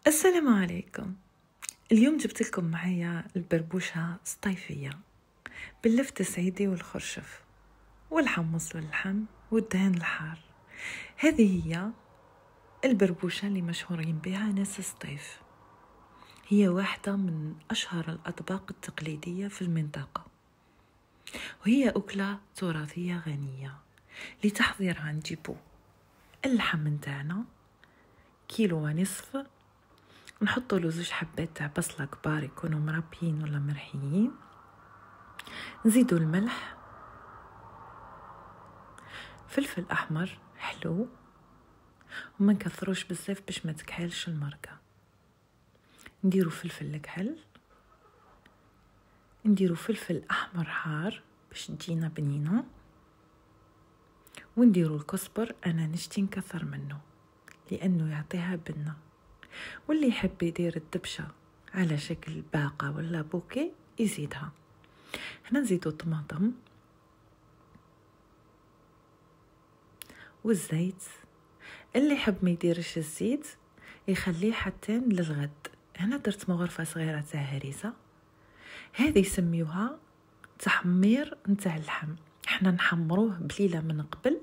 السلام عليكم. اليوم جبت لكم معايا البربوشة الصيفية باللفت السعيدي والخرشف والحمص واللحم والدهن الحار. هذه هي البربوشة اللي مشهورين بها ناس الصيف. هي واحدة من أشهر الأطباق التقليدية في المنطقة، وهي أكلة تراثية غنية. لتحضيرها نجيبو اللحم متاعنا 1.5 كيلو، نحطوا له 2 حبات تاع بصله كبار يكونوا مربيين ولا مرحيين، نزيدوا الملح، فلفل احمر حلو وما نكثروش بزاف باش ما تكحلش المرقه، نديروا فلفل الكحل، نديروا فلفل احمر حار باش تجينا بنينه، ونديروا الكزبر. انا نشتي نكثر منه لانه يعطيها بنه، واللي يحب يدير الدبشة على شكل باقة ولا بوكي يزيدها. هنا نزيدو الطماطم والزيت. اللي يحب ما يديرش الزيت يخليه حتى للغد. هنا درت مغرفة صغيرة تاع هريسة، هذه يسميوها تحمير نتاع اللحم. احنا نحمروه بليلة من قبل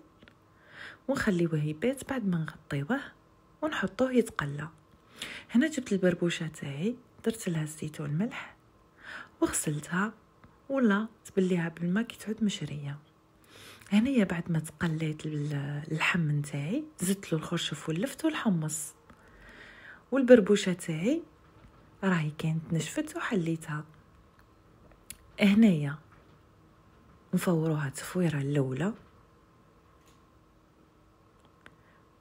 ونخليوه يبات، بعد ما نغطيوه ونحطوه يتقلى. هنا جبت البربوشة تاعي، درت لها الزيت والملح وغسلتها ولا تبليها بالماء كي تعود مشريه. هنايا بعد ما تقليت اللحم نتاعي زدت له الخرشف واللفت والحمص، والبربوشة تاعي راهي كانت نشفت وحليتها. هنايا نفوروها تفويره الاولى،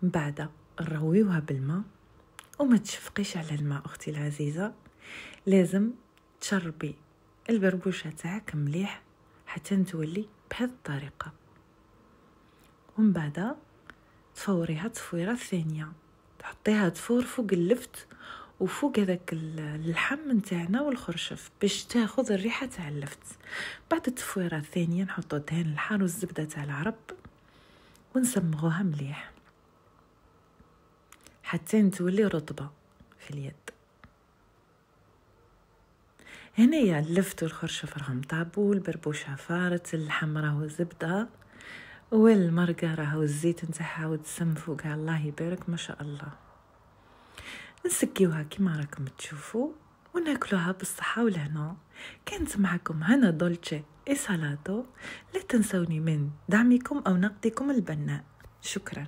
من بعد نرويوها بالماء. وما تشفقيش على الماء اختي العزيزه، لازم تشربي البربوشة تاعك مليح حتى تولي بهذه الطريقه. ومن بعد تفوريها تفويره الثانيه، تحطيها تفور فوق اللفت وفوق هذاك اللحم نتاعنا والخرشف باش تاخذ الريحه تاع اللفت. بعد التفويره الثانيه نحطو الدهن الحار والزبده تاع العرب ونسمغوها مليح حتى تولي رطبه في اليد. هنايا اللفت والخرشف راهم طابو، البربوشه فارت، اللحم راهو زبده، والمرقه راهو الزيت نتاعها والدسم فوقها الله يبارك ما شاء الله. نسكيوها كيما راكم تشوفوا وناكلوها بالصحه والهنا. كانت معكم هنا دولتشي اي سالاتو. لا تنسوني من دعمكم او نقدكم البناء. شكرا.